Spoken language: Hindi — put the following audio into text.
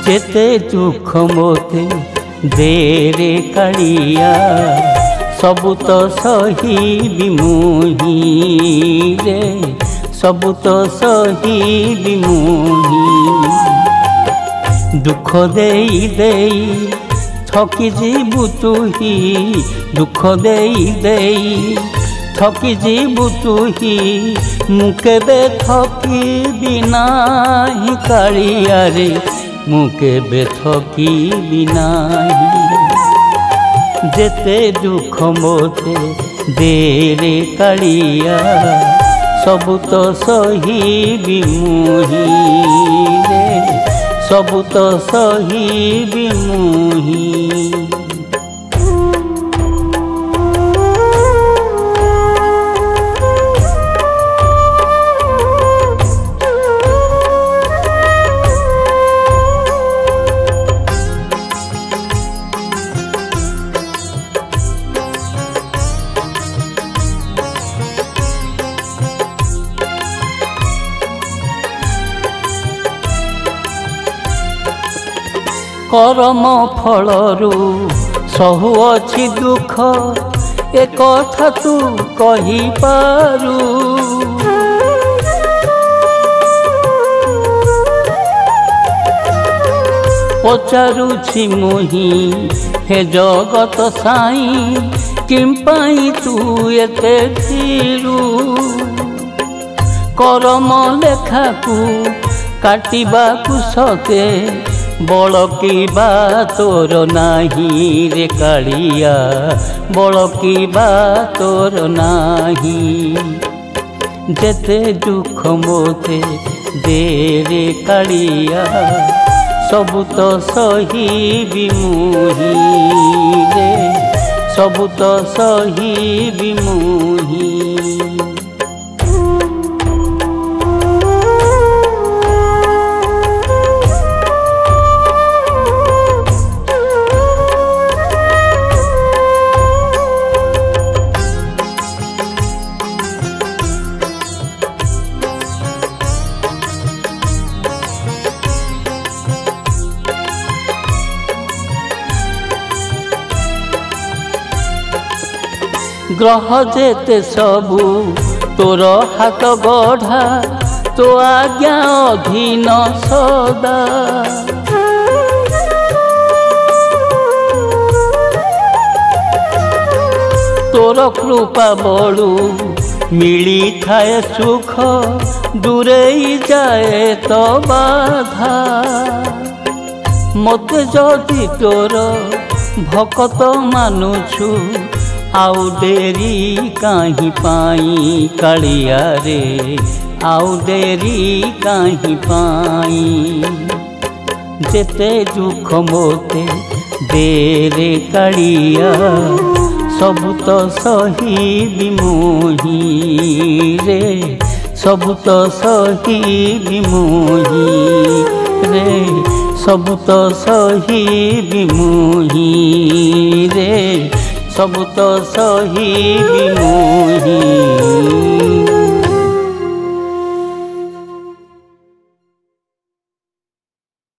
जेते दुख मोते देरे कालिया सबु तो सही मुही रे सबु तो सही मुही दुख देई देई थकी जीवु तुही दुख देई देई थकी जीवु तुही मु केबे थकी बिना कालिया रे मु केबे थकी बिना जेते दुख मोते देरे कालिया सबु तो सही मुही रे सबु तो सही मुही करम फलरू सहु अछि दुख ए कथा तू कहि पारू पचारुछि मुही हे जगत साई किंपाई तू एते थिरू करम लेखा को काटिबा को सके बड़कीबा तोर नाही रे कालिया बड़कीबा तोर नाही जेते दुख मोते देरे कालिया सबु तो सही मुही रे सबु तो सही मुही ग्रह जेते सबू तोर हाथ गढ़ा तो आज्ञा अधीन सदा तोर कृपा बड़ू मिली थाए सुख दूरे जाए तो बाधा मत जदि तोर भक्त मानुछु आउ देरी काहीं पाई कालिया रे आउ देरी काहीं पाई जेते दुख मोते देरे कालिया सबु तो सही मुही रे सबु तो सही मुही रे सबु तो सही मुही रे सबु तो सही मुही।